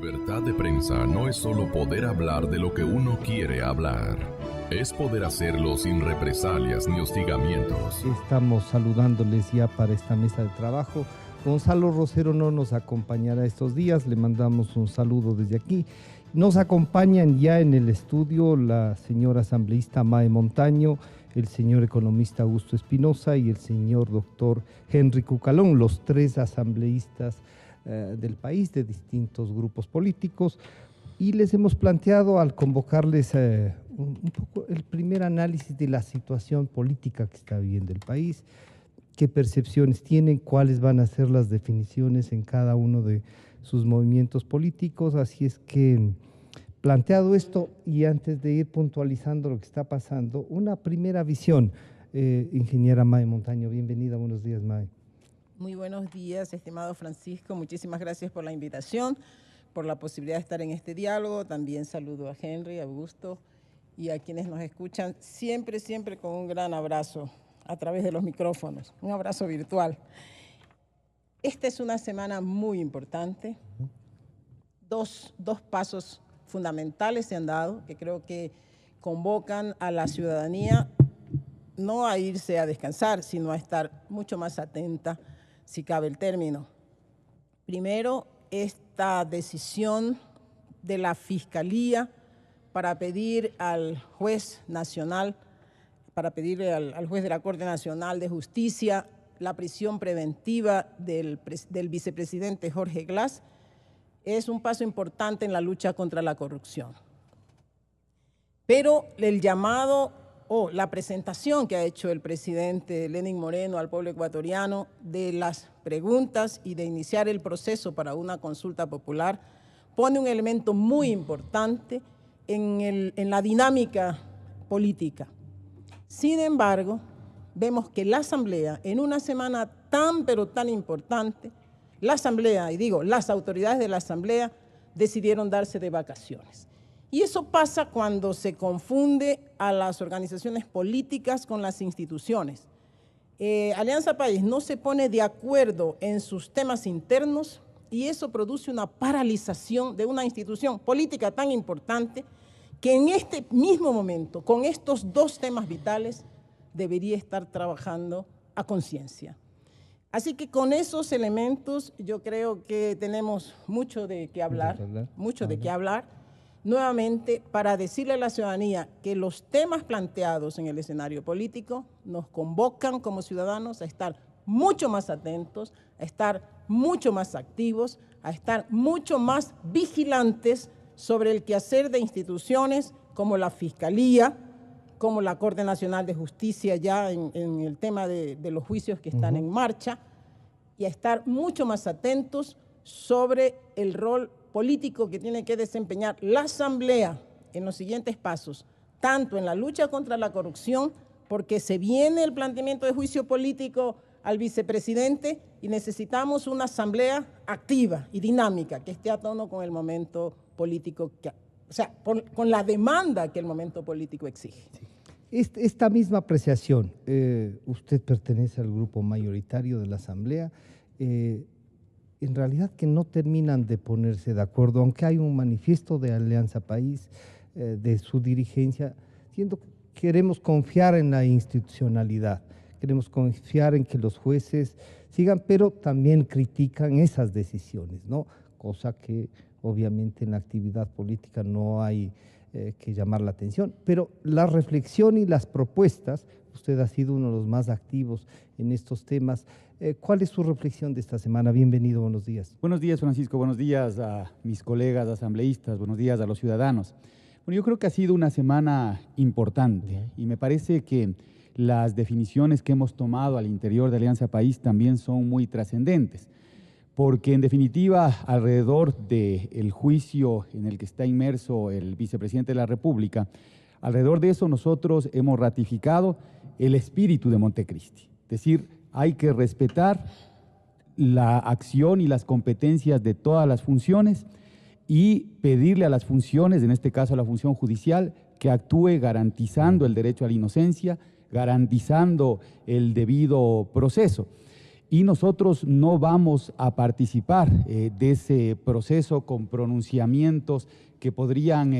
Libertad de prensa no es solo poder hablar de lo que uno quiere hablar. Es poder hacerlo sin represalias ni hostigamientos. Estamos saludándoles ya para esta mesa de trabajo. Gonzalo Rosero no nos acompañará estos días, le mandamos un saludo desde aquí. Nos acompañan ya en el estudio la señora asambleísta Mae Montaño, el señor economista Augusto Espinosa y el señor doctor Henry Cucalón, los tres asambleístas del país de distintos grupos políticos. Y les hemos planteado al convocarles un poco el primer análisis de la situación política que está viviendo el país, qué percepciones tienen, cuáles van a ser las definiciones en cada uno de sus movimientos políticos. Así es que, planteado esto y antes de ir puntualizando lo que está pasando, una primera visión. Ingeniera Mae Montaño, bienvenida, buenos días, Mae. Muy buenos días, estimado Francisco, muchísimas gracias por la invitación, por la posibilidad de estar en este diálogo. También saludo a Henry, a Augusto y a quienes nos escuchan, siempre con un gran abrazo a través de los micrófonos, un abrazo virtual. Esta es una semana muy importante. Dos pasos fundamentales se han dado, que creo que convocan a la ciudadanía no a irse a descansar, sino a estar mucho más atenta, si cabe el término. Primero, esta decisión de la Fiscalía para pedir al juez nacional, para pedirle al juez de la Corte Nacional de Justicia la prisión preventiva del vicepresidente Jorge Glass, es un paso importante en la lucha contra la corrupción. Pero el llamado o la presentación que ha hecho el presidente Lenín Moreno al pueblo ecuatoriano de las preguntas y de iniciar el proceso para una consulta popular pone un elemento muy importante en la dinámica política. Sin embargo, vemos que la Asamblea, en una semana pero tan importante, la Asamblea, y digo, las autoridades de la Asamblea decidieron darse de vacaciones. Y eso pasa cuando se confunde a las organizaciones políticas con las instituciones. Alianza País no se pone de acuerdo en sus temas internos y eso produce una paralización de una institución política tan importante que en este mismo momento, con estos dos temas vitales, debería estar trabajando a conciencia. Así que con esos elementos yo creo que tenemos mucho de qué hablar, nuevamente para decirle a la ciudadanía que los temas planteados en el escenario político nos convocan como ciudadanos a estar mucho más atentos, a estar mucho más activos, a estar mucho más vigilantes sobre el quehacer de instituciones como la Fiscalía, como la Corte Nacional de Justicia ya en el tema de los juicios que están en marcha, y a estar mucho más atentos sobre el rol político que tiene que desempeñar la Asamblea en los siguientes pasos, tanto en la lucha contra la corrupción, porque se viene el planteamiento de juicio político al vicepresidente y necesitamos una Asamblea activa y dinámica que esté a tono con el momento político, con la demanda que el momento político exige. Esta misma apreciación, usted pertenece al grupo mayoritario de la Asamblea, en realidad que no terminan de ponerse de acuerdo, aunque hay un manifiesto de Alianza País, de su dirigencia, siendo que queremos confiar en la institucionalidad, queremos confiar en que los jueces sigan, pero también critican esas decisiones, ¿no? Cosa que obviamente en la actividad política no hay que llamar la atención, pero la reflexión y las propuestas, usted ha sido uno de los más activos en estos temas. ¿Cuál es su reflexión de esta semana? Bienvenido, buenos días. Buenos días, Francisco, buenos días a mis colegas asambleístas, buenos días a los ciudadanos. Bueno, yo creo que ha sido una semana importante y me parece que las definiciones que hemos tomado al interior de Alianza País también son muy trascendentes, porque en definitiva, alrededor del juicio en el que está inmerso el vicepresidente de la República, alrededor de eso nosotros hemos ratificado el espíritu de Montecristi, es decir, hay que respetar la acción y las competencias de todas las funciones y pedirle a las funciones, en este caso a la función judicial, que actúe garantizando el derecho a la inocencia, garantizando el debido proceso. y nosotros no vamos a participar de ese proceso con pronunciamientos que podrían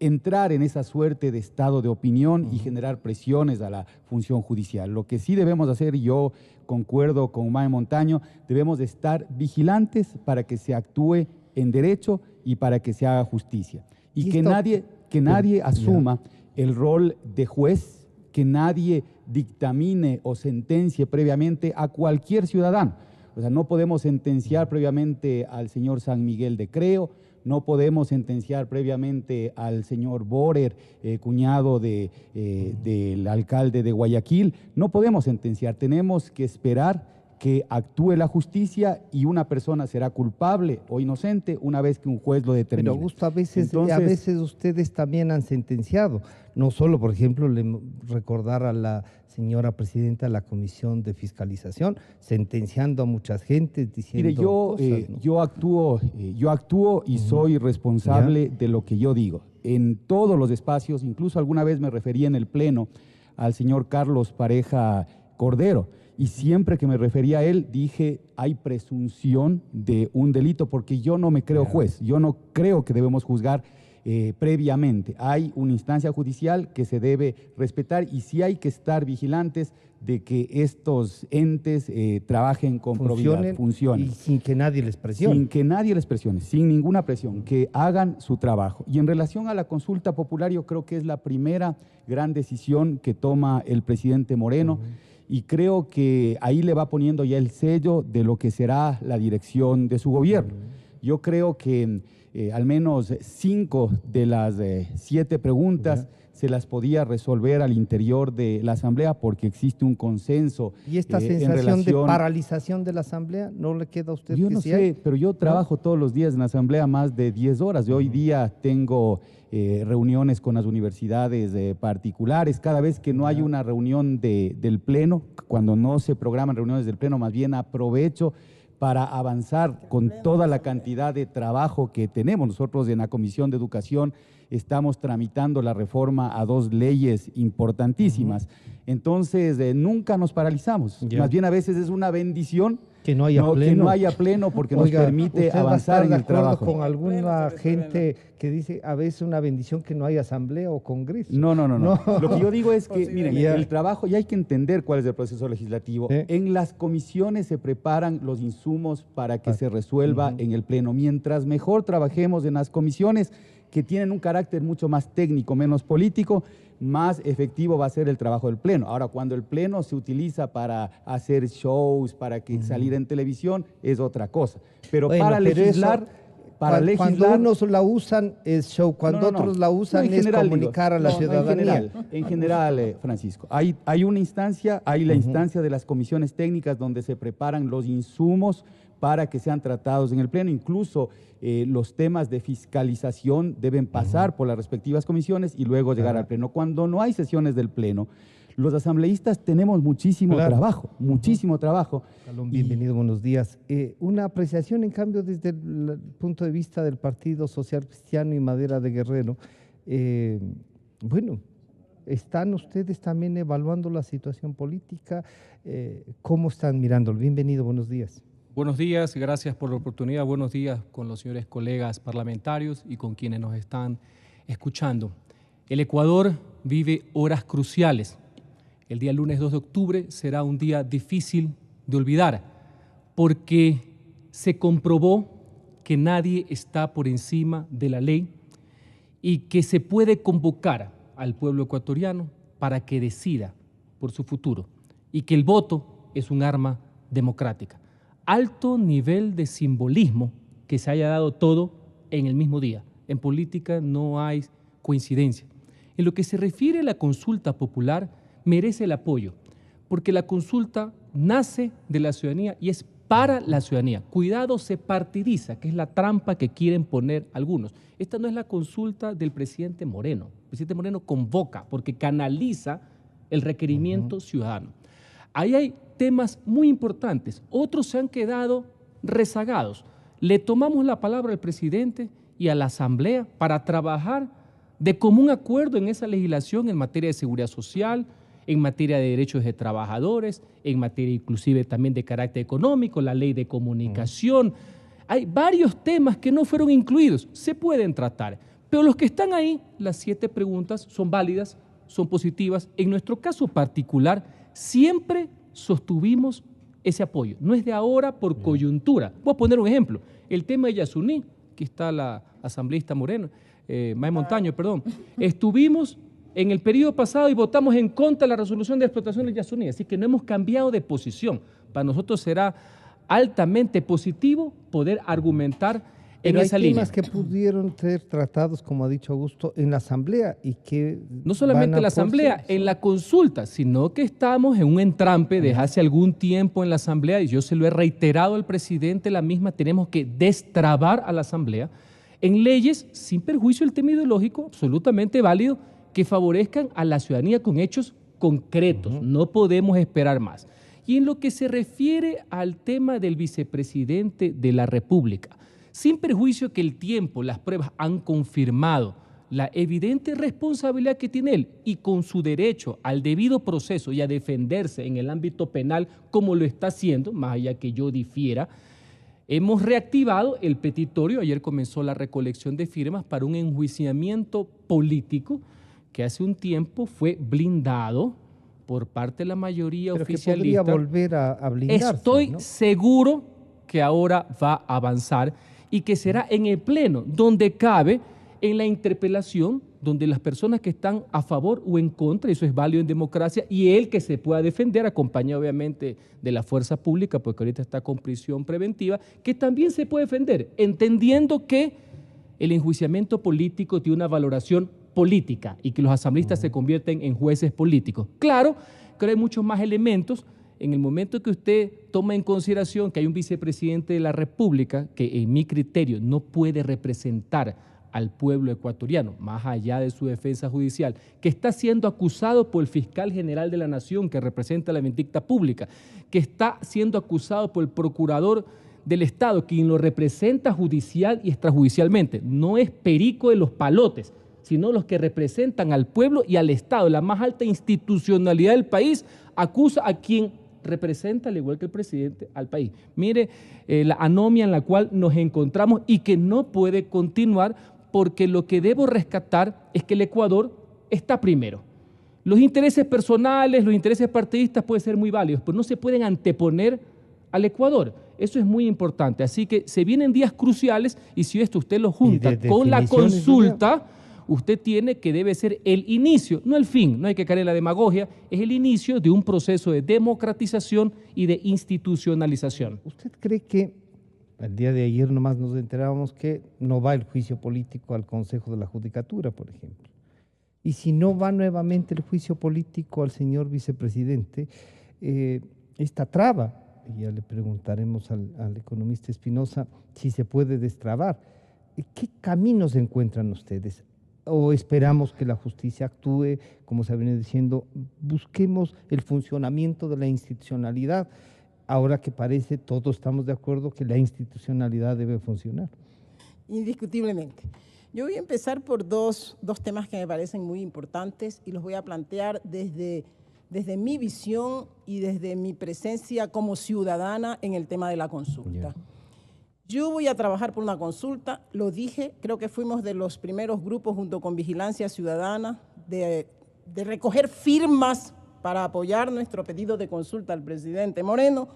entrar en esa suerte de estado de opinión y generar presiones a la función judicial. Lo que sí debemos hacer, y yo concuerdo con Mae Montaño, debemos de estar vigilantes para que se actúe en derecho y para que se haga justicia. Y que nadie asuma el rol de juez, que nadie dictamine o sentencie previamente a cualquier ciudadano. O sea, no podemos sentenciar previamente al señor San Miguel de Creo, no podemos sentenciar previamente al señor Borer, cuñado del alcalde de Guayaquil. No podemos sentenciar, tenemos que esperar que actúe la justicia y una persona será culpable o inocente una vez que un juez lo determine. Pero Augusto, a veces ustedes también han sentenciado, no solo, por ejemplo, recordar a la señora presidenta de la Comisión de Fiscalización, sentenciando a muchas gentes, diciendo cosas, ¿no? yo actúo y soy responsable de lo que yo digo. En todos los espacios, incluso alguna vez me referí en el Pleno al señor Carlos Pareja Cordero, y siempre que me refería a él dije, hay presunción de un delito, porque yo no me creo juez, yo no creo que debemos juzgar previamente. Hay una instancia judicial que se debe respetar y sí hay que estar vigilantes de que estos entes trabajen con probidad, funcionen. Y sin que nadie les presione. Sin que nadie les presione, sin ninguna presión, que hagan su trabajo. Y en relación a la consulta popular, yo creo que es la primera gran decisión que toma el presidente Moreno, y creo que ahí le va poniendo ya el sello de lo que será la dirección de su gobierno. Yo creo que al menos 5 de las 7 preguntas se las podía resolver al interior de la Asamblea porque existe un consenso. ¿Y esta sensación de paralización de la Asamblea no le queda a usted? Yo no sé, pero yo trabajo todos los días en la Asamblea más de 10 horas. Yo hoy día tengo reuniones con las universidades particulares. Cada vez que no hay una reunión del Pleno, cuando no se programan reuniones del Pleno, más bien aprovecho para avanzar con toda la cantidad de trabajo que tenemos. Nosotros en la Comisión de Educación estamos tramitando la reforma a 2 leyes importantísimas. Entonces, nunca nos paralizamos. Más bien a veces es una bendición que no haya pleno. Que no haya pleno porque nos permite avanzar en el trabajo. ¿Con alguna gente que dice a veces una bendición que no haya asamblea o congreso? No. Lo que yo digo es que, miren, el trabajo, y hay que entender cuál es el proceso legislativo. En las comisiones se preparan los insumos para que se resuelva en el pleno. Mientras mejor trabajemos en las comisiones, que tienen un carácter mucho más técnico, menos político, más efectivo va a ser el trabajo del Pleno. Ahora, cuando el Pleno se utiliza para hacer shows, para salir en televisión, es otra cosa. Pero para legislar... Cuando unos la usan es show, cuando otros la usan es comunicar a la ciudadanía. En general, Francisco, hay una instancia, hay la instancia de las comisiones técnicas donde se preparan los insumos para que sean tratados en el Pleno. Incluso los temas de fiscalización deben pasar por las respectivas comisiones y luego llegar al Pleno. Cuando no hay sesiones del Pleno, los asambleístas tenemos muchísimo trabajo, muchísimo trabajo. Salón, bienvenido, buenos días. Una apreciación, en cambio, desde el punto de vista del Partido Social Cristiano y Madera de Guerrero. Bueno, ¿están ustedes también evaluando la situación política? ¿Cómo están mirándolo? Bienvenido, buenos días. Buenos días, gracias por la oportunidad. Buenos días con los señores colegas parlamentarios y con quienes nos están escuchando. El Ecuador vive horas cruciales. El día lunes 2 de octubre será un día difícil de olvidar porque se comprobó que nadie está por encima de la ley y que se puede convocar al pueblo ecuatoriano para que decida por su futuro y que el voto es un arma democrática. Alto nivel de simbolismo que se haya dado todo en el mismo día. En política no hay coincidencia. En lo que se refiere a la consulta popular, merece el apoyo, porque la consulta nace de la ciudadanía y es para la ciudadanía. Cuidado, se partidiza, que es la trampa que quieren poner algunos. Esta no es la consulta del presidente Moreno. El presidente Moreno convoca porque canaliza el requerimiento ciudadano. Ahí hay temas muy importantes. Otros se han quedado rezagados. Le tomamos la palabra al presidente y a la Asamblea para trabajar de común acuerdo en esa legislación en materia de seguridad social, en materia de derechos de trabajadores, en materia inclusive también de carácter económico, la ley de comunicación. Hay varios temas que no fueron incluidos, se pueden tratar, pero los que están ahí, las 7 preguntas son válidas, son positivas. En nuestro caso particular, siempre sostuvimos ese apoyo. No es de ahora por coyuntura. Voy a poner un ejemplo. El tema de Yasuní, aquí está la asambleísta Moreno, May Montaño, perdón. Estuvimos en el periodo pasado y votamos en contra de la resolución de explotación de Yasuní, así que no hemos cambiado de posición. Para nosotros será altamente positivo poder argumentar en esa línea. Hay temas que pudieron ser tratados, como ha dicho Augusto, en la Asamblea y que no solamente en la Asamblea, en la consulta, sino que estamos en un entrampe desde hace algún tiempo en la Asamblea, y yo se lo he reiterado al presidente la misma, tenemos que destrabar a la Asamblea en leyes, sin perjuicio del tema ideológico, absolutamente válido, que favorezcan a la ciudadanía con hechos concretos. No podemos esperar más. Y en lo que se refiere al tema del vicepresidente de la República, sin perjuicio que el tiempo, las pruebas han confirmado la evidente responsabilidad que tiene él y con su derecho al debido proceso y a defenderse en el ámbito penal como lo está haciendo, más allá que yo difiera, hemos reactivado el petitorio. Ayer comenzó la recolección de firmas para un enjuiciamiento político que hace un tiempo fue blindado por parte de la mayoría oficialista. Que podría volver a blindarse. Estoy seguro que ahora va a avanzar y que será en el Pleno, donde cabe en la interpelación, donde las personas que están a favor o en contra, eso es válido en democracia, y él que se pueda defender, acompañado obviamente de la fuerza pública, porque ahorita está con prisión preventiva, que también se puede defender, entendiendo que el enjuiciamiento político tiene una valoración política y que los asambleístas se convierten en jueces políticos. Claro que hay muchos más elementos. En el momento que usted toma en consideración que hay un vicepresidente de la República que en mi criterio no puede representar al pueblo ecuatoriano, más allá de su defensa judicial, que está siendo acusado por el fiscal general de la Nación que representa la vindicta pública, que está siendo acusado por el procurador del Estado, quien lo representa judicial y extrajudicialmente. No es perico de los palotes, sino los que representan al pueblo y al Estado, la más alta institucionalidad del país, acusa a quien representa, al igual que el presidente, al país. Mire la anomia en la cual nos encontramos y que no puede continuar, porque lo que debo rescatar es que el Ecuador está primero. Los intereses personales, los intereses partidistas pueden ser muy válidos, pero no se pueden anteponer al Ecuador. Eso es muy importante. Así que se vienen días cruciales y si esto usted lo junta con la consulta, usted tiene que debe ser el inicio, no el fin, no hay que caer en la demagogia, es el inicio de un proceso de democratización y de institucionalización. ¿Usted cree que el día de ayer nomás nos enterábamos que no va el juicio político al Consejo de la Judicatura, por ejemplo? Y si no va nuevamente el juicio político al señor vicepresidente, esta traba, y ya le preguntaremos al economista Espinosa si se puede destrabar, ¿qué caminos encuentran ustedes? ¿O esperamos que la justicia actúe, como se viene diciendo, busquemos el funcionamiento de la institucionalidad? Ahora que parece, todos estamos de acuerdo que la institucionalidad debe funcionar. Indiscutiblemente. Yo voy a empezar por dos temas que me parecen muy importantes y los voy a plantear desde mi visión y desde mi presencia como ciudadana en el tema de la consulta. Yo voy a trabajar por una consulta, lo dije, creo que fuimos de los primeros grupos junto con Vigilancia Ciudadana de recoger firmas para apoyar nuestro pedido de consulta al presidente Moreno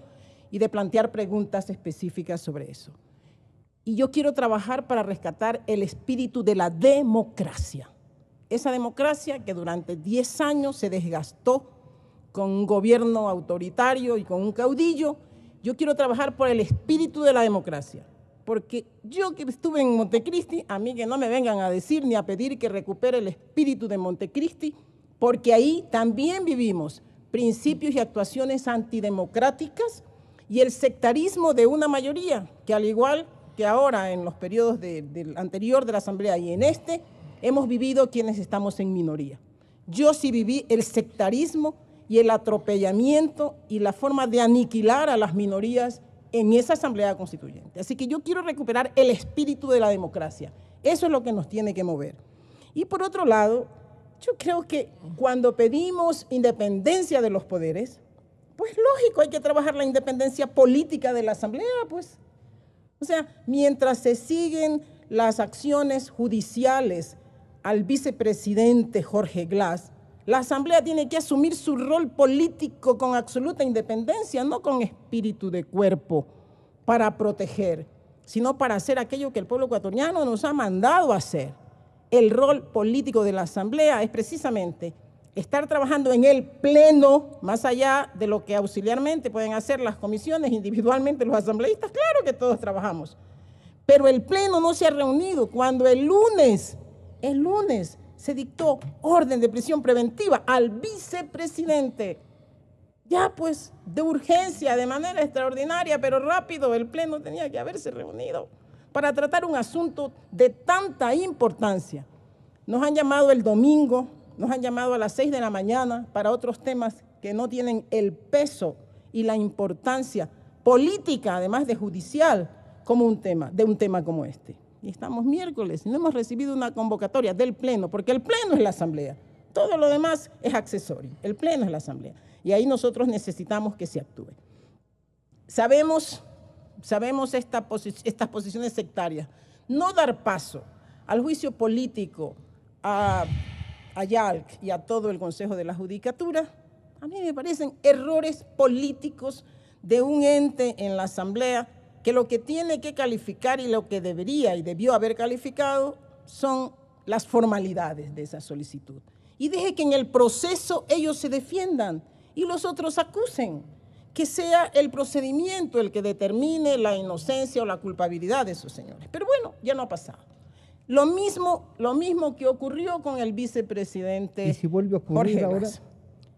y de plantear preguntas específicas sobre eso. Y yo quiero trabajar para rescatar el espíritu de la democracia. Esa democracia que durante 10 años se desgastó con un gobierno autoritario y con un caudillo. Yo quiero trabajar por el espíritu de la democracia, porque yo que estuve en Montecristi, a mí que no me vengan a decir ni a pedir que recupere el espíritu de Montecristi, porque ahí también vivimos principios y actuaciones antidemocráticas y el sectarismo de una mayoría, que al igual que ahora en los periodos del anterior de la Asamblea y en este, hemos vivido quienes estamos en minoría. Yo sí viví el sectarismo y el atropellamiento y la forma de aniquilar a las minorías en esa Asamblea Constituyente. Así que yo quiero recuperar el espíritu de la democracia. Eso es lo que nos tiene que mover. Y por otro lado, yo creo que cuando pedimos independencia de los poderes, pues lógico, hay que trabajar la independencia política de la Asamblea, pues. O sea, mientras se siguen las acciones judiciales al vicepresidente Jorge Glass, la Asamblea tiene que asumir su rol político con absoluta independencia, no con espíritu de cuerpo para proteger, sino para hacer aquello que el pueblo ecuatoriano nos ha mandado a hacer. El rol político de la Asamblea es precisamente estar trabajando en el pleno, más allá de lo que auxiliarmente pueden hacer las comisiones, individualmente los asambleístas, claro que todos trabajamos, pero el pleno no se ha reunido cuando el lunes se dictó orden de prisión preventiva al vicepresidente, ya pues de urgencia, de manera extraordinaria, pero rápido, el pleno tenía que haberse reunido para tratar un asunto de tanta importancia. Nos han llamado el domingo, nos han llamado a las 6 de la mañana para otros temas que no tienen el peso y la importancia política, además de judicial, como un tema como este. Y estamos miércoles y no hemos recibido una convocatoria del Pleno, porque el Pleno es la Asamblea. Todo lo demás es accesorio. El Pleno es la Asamblea. Y ahí nosotros necesitamos que se actúe. Sabemos estas posiciones sectarias. No dar paso al juicio político, a YALC y a todo el Consejo de la Judicatura, a mí me parecen errores políticos de un ente en la Asamblea que lo que tiene que calificar y lo que debería y debió haber calificado son las formalidades de esa solicitud. Y deje que en el proceso ellos se defiendan y los otros acusen, que sea el procedimiento el que determine la inocencia o la culpabilidad de esos señores. Pero bueno, ya no ha pasado. Lo mismo que ocurrió con el vicepresidente. ¿Y si vuelve a ocurrir ahora?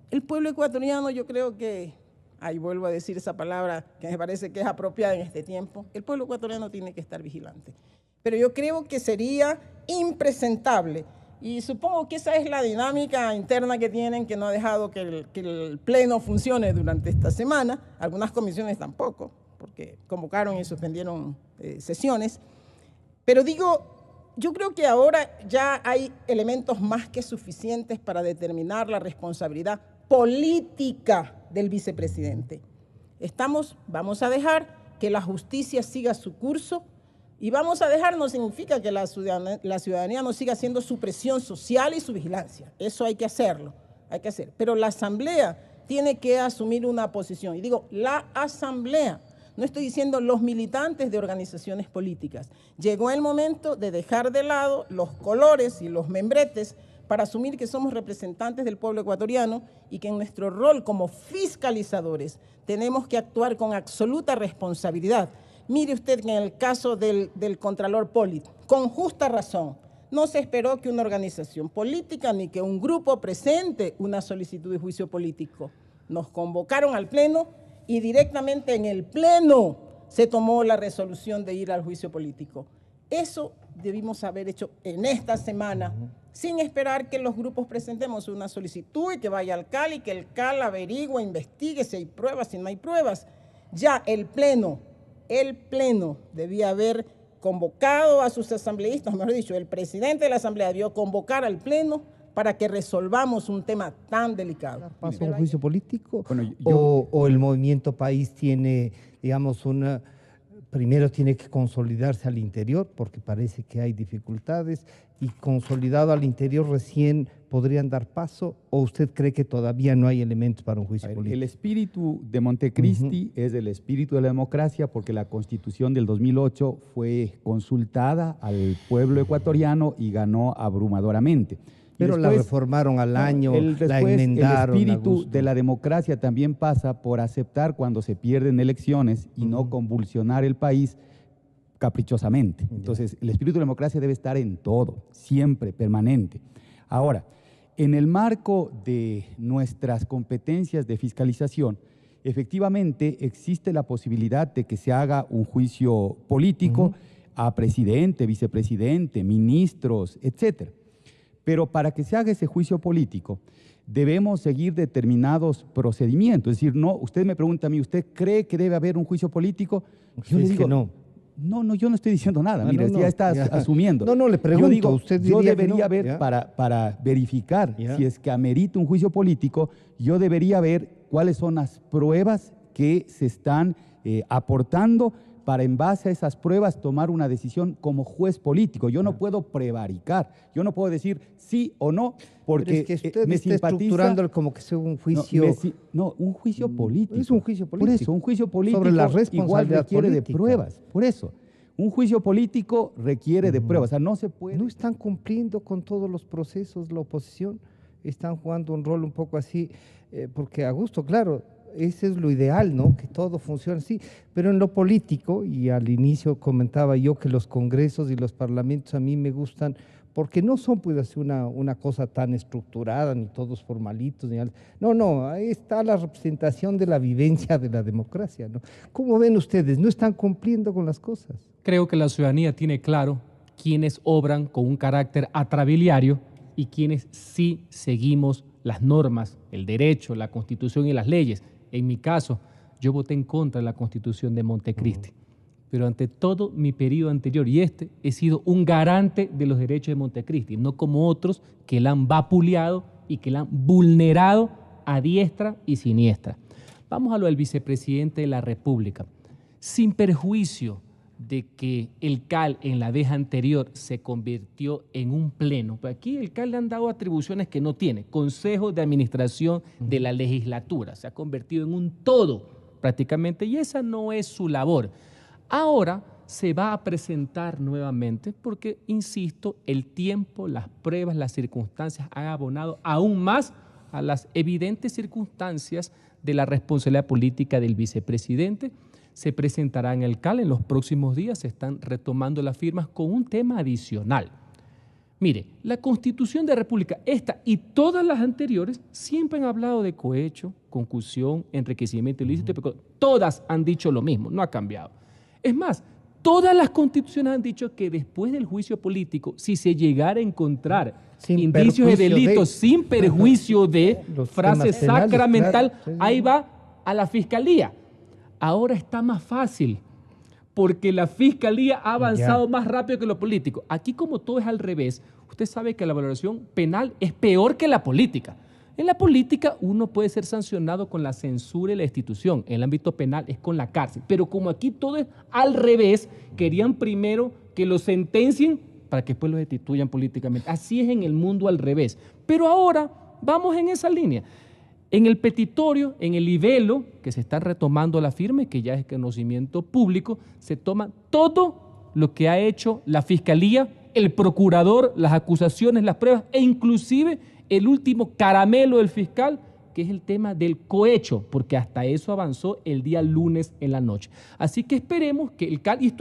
El pueblo ecuatoriano, yo creo que, ahí vuelvo a decir esa palabra que me parece que es apropiada en este tiempo, el pueblo ecuatoriano tiene que estar vigilante. Pero yo creo que sería impresentable, y supongo que esa es la dinámica interna que tienen, que no ha dejado que el Pleno funcione durante esta semana, algunas comisiones tampoco, porque convocaron y suspendieron sesiones, pero digo, yo creo que ahora ya hay elementos más que suficientes para determinar la responsabilidad política del vicepresidente. Vamos a dejar que la justicia siga su curso y vamos a dejar no significa que la ciudadanía no siga haciendo su presión social y su vigilancia. Eso hay que hacerlo, pero la Asamblea tiene que asumir una posición. Y digo, la Asamblea. No estoy diciendo los militantes de organizaciones políticas. Llegó el momento de dejar de lado los colores y los membretes para asumir que somos representantes del pueblo ecuatoriano y que en nuestro rol como fiscalizadores tenemos que actuar con absoluta responsabilidad. Mire usted que en el caso del Contralor Polit, con justa razón, no se esperó que una organización política ni que un grupo presente una solicitud de juicio político. Nos convocaron al Pleno y directamente en el Pleno se tomó la resolución de ir al juicio político. Eso debimos haber hecho en esta semana, sin esperar que los grupos presentemos una solicitud y que vaya al CAL y que el CAL averigüe, investigue si hay pruebas, si no hay pruebas. Ya el Pleno debía haber convocado a sus asambleístas, mejor dicho, el presidente de la Asamblea debió convocar al Pleno para que resolvamos un tema tan delicado. ¿Pasa un juicio político? Bueno, ¿O el Movimiento País tiene, digamos, primero tiene que consolidarse al interior, porque parece que hay dificultades, y consolidado al interior recién podrían dar paso, o usted cree que todavía no hay elementos para un juicio político? El espíritu de Montecristi es el espíritu de la democracia, porque la Constitución del 2008 fue consultada al pueblo ecuatoriano y ganó abrumadoramente. Pero después, la reformaron al año, la enmendaron. El espíritu de la democracia también pasa por aceptar cuando se pierden elecciones y no convulsionar el país caprichosamente. Entonces, el espíritu de la democracia debe estar en todo, siempre, permanente. Ahora, en el marco de nuestras competencias de fiscalización, efectivamente existe la posibilidad de que se haga un juicio político a presidente, vicepresidente, ministros, etcétera. Pero para que se haga ese juicio político, debemos seguir determinados procedimientos. Es decir, no, usted me pregunta a mí, ¿usted cree que debe haber un juicio político? Yo le digo, que no. No, yo no estoy diciendo nada. Mire, ya estás asumiendo. No, le pregunto. Yo digo, usted yo diría debería que no. ver, para verificar si es que amerita un juicio político, yo debería ver cuáles son las pruebas que se están aportando para en base a esas pruebas tomar una decisión como juez político. Yo no puedo prevaricar, yo no puedo decir sí o no, porque pero es que usted me está simpatiza. estructurándolo como que sea un juicio. No, un juicio político. Es un juicio político. Por eso, un juicio político sobre la igual responsabilidad requiere política. de pruebas. Por eso, un juicio político requiere de pruebas. O sea, no se puede. No están cumpliendo con todos los procesos, la oposición. Están jugando un rol un poco así, porque a gusto, claro, ese es lo ideal, ¿no? Que todo funcione así, pero en lo político, y al inicio comentaba yo que los congresos y los parlamentos a mí me gustan porque no son pues así una cosa tan estructurada, ni todos formalitos, no, ahí está la representación de la vivencia de la democracia, ¿no? ¿Cómo ven ustedes? ¿No están cumpliendo con las cosas? Creo que la ciudadanía tiene claro quiénes obran con un carácter atrabiliario y quienes sí seguimos las normas, el derecho, la Constitución y las leyes. En mi caso, yo voté en contra de la Constitución de Montecristi, pero ante todo mi periodo anterior y he sido un garante de los derechos de Montecristi, no como otros que la han vapuleado y que la han vulnerado a diestra y siniestra. Vamos a lo del vicepresidente de la República. Sin perjuicio de que el CAL en la vez anterior se convirtió en un pleno. Pero aquí el CAL le han dado atribuciones que no tiene. Consejo de Administración de la Legislatura. Se ha convertido en un todo prácticamente y esa no es su labor. Ahora se va a presentar nuevamente porque, insisto, el tiempo, las pruebas, las circunstancias han abonado aún más a las evidentes circunstancias de la responsabilidad política del vicepresidente. Se presentará en el CAL en los próximos días, se están retomando las firmas con un tema adicional. Mire, la Constitución de la República, esta y todas las anteriores, siempre han hablado de cohecho, concusión, enriquecimiento ilícito, todas han dicho lo mismo, no ha cambiado. Es más, todas las constituciones han dicho que después del juicio político, si se llegara a encontrar indicios de delitos sin perjuicio de frase sacramental, claro, ahí va a la fiscalía. Ahora está más fácil, porque la fiscalía ha avanzado más rápido que lo político. Aquí, como todo es al revés, usted sabe que la valoración penal es peor que la política. En la política uno puede ser sancionado con la censura y la destitución. En el ámbito penal es con la cárcel. Pero como aquí todo es al revés, querían primero que lo sentencien para que después lo destituyan políticamente. Así es en el mundo al revés. Pero ahora vamos en esa línea. En el petitorio, en el libelo, que se está retomando la firma y que ya es conocimiento público, se toma todo lo que ha hecho la Fiscalía, el procurador, las acusaciones, las pruebas e inclusive el último caramelo del fiscal, que es el tema del cohecho, porque hasta eso avanzó el día lunes en la noche. Así que esperemos que el CAL, y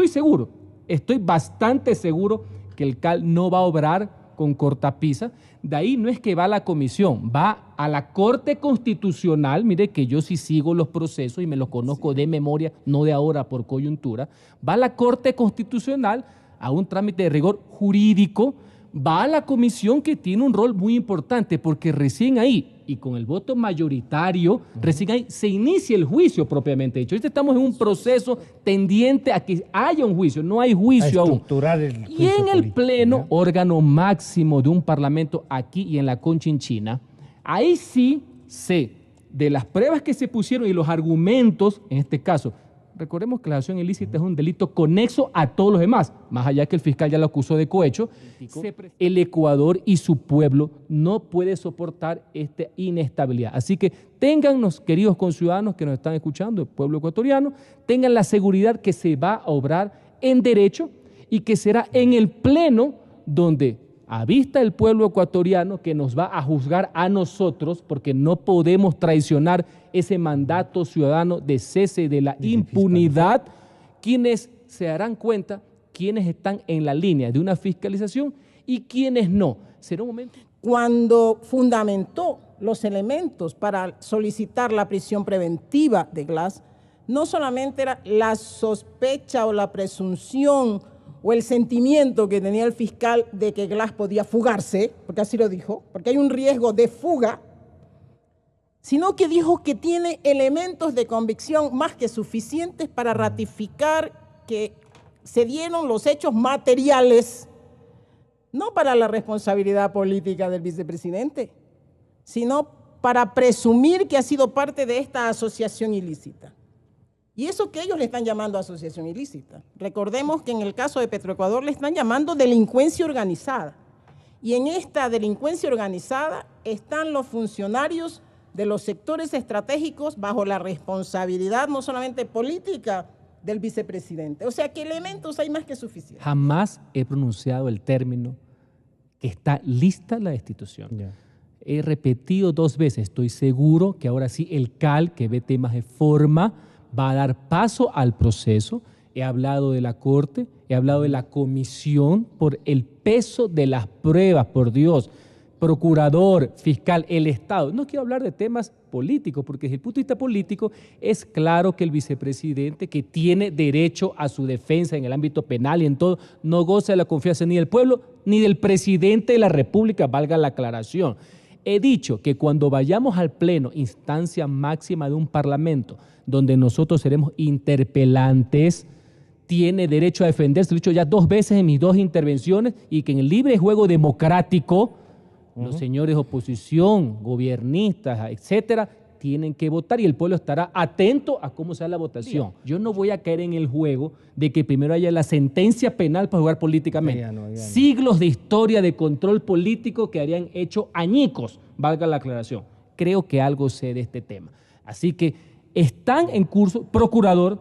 estoy bastante seguro que el CAL no va a obrar con cortapisa. De ahí no es que va a la comisión, va a la Corte Constitucional. Mire que yo sí sigo los procesos y me los conozco de memoria, no de ahora por coyuntura. Va a la Corte Constitucional a un trámite de rigor jurídico, va a la comisión que tiene un rol muy importante porque recién ahí, y con el voto mayoritario, recién ahí se inicia el juicio propiamente dicho. Ahorita estamos en un proceso tendiente a que haya un juicio, no hay juicio aún. Y en el Pleno, órgano máximo de un parlamento aquí y en la Conchinchina, ahí sí sé de las pruebas que se pusieron y los argumentos, en este caso, recordemos que la acción ilícita es un delito conexo a todos los demás, más allá que el fiscal ya lo acusó de cohecho. El Ecuador y su pueblo no puede soportar esta inestabilidad. Así que téngannos, queridos conciudadanos que nos están escuchando, el pueblo ecuatoriano, tengan la seguridad que se va a obrar en derecho y que será en el Pleno donde, a vista del pueblo ecuatoriano que nos va a juzgar a nosotros, porque no podemos traicionar ese mandato ciudadano de cese de la impunidad, quienes se darán cuenta, quienes están en la línea de una fiscalización y quienes no. Será un momento. Cuando fundamentó los elementos para solicitar la prisión preventiva de Glass, no solamente era la sospecha o la presunción o el sentimiento que tenía el fiscal de que Glass podía fugarse, porque así lo dijo, porque hay un riesgo de fuga, sino que dijo que tiene elementos de convicción más que suficientes para ratificar que se dieron los hechos materiales, no para la responsabilidad política del vicepresidente, sino para presumir que ha sido parte de esta asociación ilícita. Y eso que ellos le están llamando asociación ilícita. Recordemos que en el caso de Petroecuador le están llamando delincuencia organizada. Y en esta delincuencia organizada están los funcionarios de los sectores estratégicos bajo la responsabilidad no solamente política del vicepresidente. O sea que elementos hay más que suficientes. Jamás he pronunciado el término que está lista la destitución. Ya. He repetido 2 veces, estoy seguro que ahora sí el CAL, que ve temas de forma, va a dar paso al proceso. He hablado de la Corte, he hablado de la Comisión por el peso de las pruebas, por Dios, procurador, fiscal, el Estado. No quiero hablar de temas políticos, porque desde el punto de vista político es claro que el vicepresidente, que tiene derecho a su defensa en el ámbito penal y en todo, no goza de la confianza ni del pueblo ni del presidente de la República, valga la aclaración. He dicho que cuando vayamos al pleno, instancia máxima de un parlamento, donde nosotros seremos interpelantes, tiene derecho a defenderse. Lo he dicho ya 2 veces en mis 2 intervenciones, y que en el libre juego democrático, los señores oposición, gobiernistas, etcétera, tienen que votar y el pueblo estará atento a cómo sea la votación. Yo no voy a caer en el juego de que primero haya la sentencia penal para jugar políticamente. Ya no. Siglos de historia de control político que harían hecho añicos, valga la aclaración. Creo que algo sé de este tema. Así que están en curso, procurador,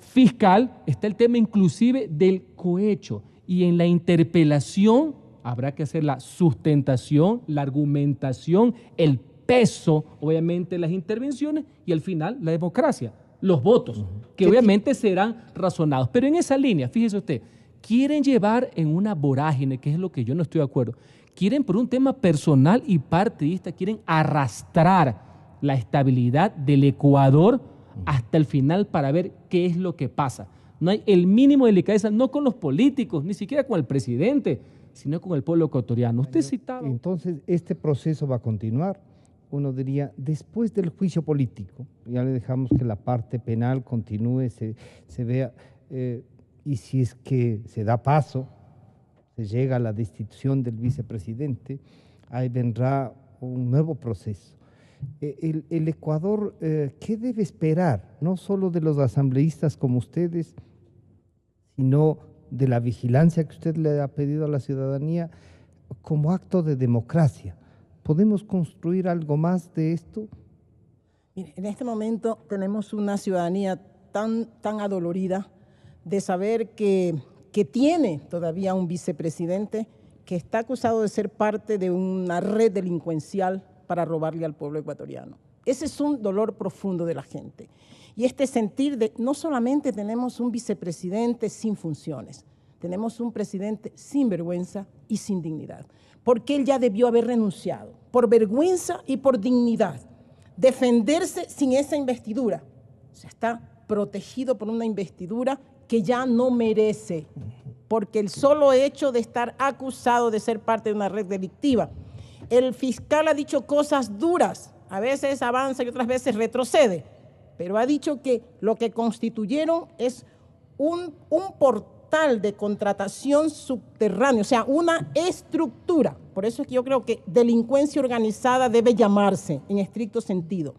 fiscal, está el tema inclusive del cohecho, y en la interpelación habrá que hacer la sustentación, la argumentación, el peso, obviamente, las intervenciones y al final la democracia, los votos, que obviamente serán razonados. Pero en esa línea, fíjese usted, quieren llevar en una vorágine, que es lo que yo no estoy de acuerdo, quieren por un tema personal y partidista, quieren arrastrar la estabilidad del Ecuador hasta el final para ver qué es lo que pasa. No hay el mínimo de delicadeza, no con los políticos, ni siquiera con el presidente, sino con el pueblo ecuatoriano. Usted citaba... Entonces, este proceso va a continuar. Uno diría, después del juicio político, ya le dejamos que la parte penal continúe, se vea, y si es que se da paso, se llega a la destitución del vicepresidente, ahí vendrá un nuevo proceso. El Ecuador, ¿qué debe esperar? No solo de los asambleístas como ustedes, sino de la vigilancia que usted le ha pedido a la ciudadanía como acto de democracia. ¿Podemos construir algo más de esto? Mire, en este momento tenemos una ciudadanía tan adolorida de saber que tiene todavía un vicepresidente que está acusado de ser parte de una red delincuencial para robarle al pueblo ecuatoriano. Ese es un dolor profundo de la gente. Y este sentir de no solamente tenemos un vicepresidente sin funciones, tenemos un presidente sin vergüenza y sin dignidad, porque él ya debió haber renunciado por vergüenza y por dignidad. Defenderse sin esa investidura. O sea, está protegido por una investidura que ya no merece, porque el solo hecho de estar acusado de ser parte de una red delictiva. El fiscal ha dicho cosas duras, a veces avanza y otras veces retrocede, pero ha dicho que lo que constituyeron es un portal de contratación subterráneo, o sea, una estructura. Por eso es que yo creo que delincuencia organizada debe llamarse en estricto sentido.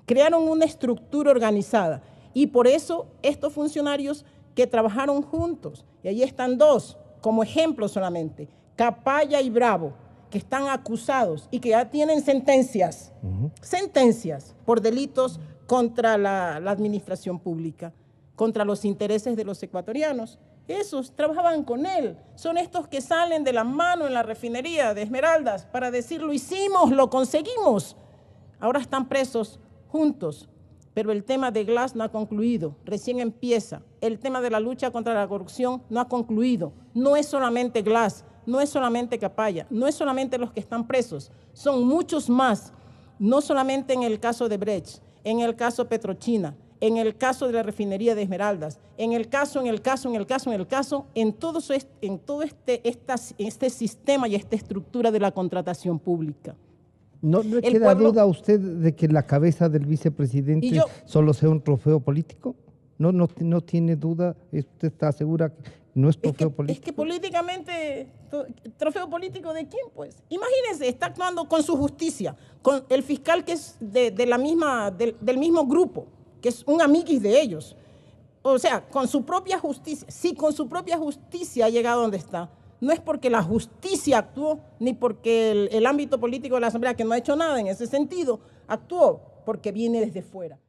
Crearon una estructura organizada y por eso estos funcionarios que trabajaron juntos, y ahí están 2 como ejemplo solamente, Capaya y Bravo, que están acusados y que ya tienen sentencias, sentencias por delitos contra la administración pública, contra los intereses de los ecuatorianos. Esos trabajaban con él. Son estos que salen de la mano en la refinería de Esmeraldas para decir, lo hicimos, lo conseguimos. Ahora están presos juntos, pero el tema de Glass no ha concluido, recién empieza. El tema de la lucha contra la corrupción no ha concluido. No es solamente Glass, no es solamente Capaya, no es solamente los que están presos, son muchos más, no solamente en el caso de Brecht, en el caso Petrochina, en el caso de la refinería de Esmeraldas, en todo este sistema y esta estructura de la contratación pública. ¿No queda duda usted de que la cabeza del vicepresidente solo sea un trofeo político? ¿No tiene duda? ¿Usted está segura ¿No es trofeo político? Es que políticamente, ¿trofeo político de quién, pues? Imagínense, está actuando con su justicia, con el fiscal que es del mismo grupo, que es un amiguis de ellos. O sea, con su propia justicia. Si con su propia justicia ha llegado donde está, no es porque la justicia actuó, ni porque el ámbito político de la Asamblea, que no ha hecho nada en ese sentido, actuó, porque viene desde fuera.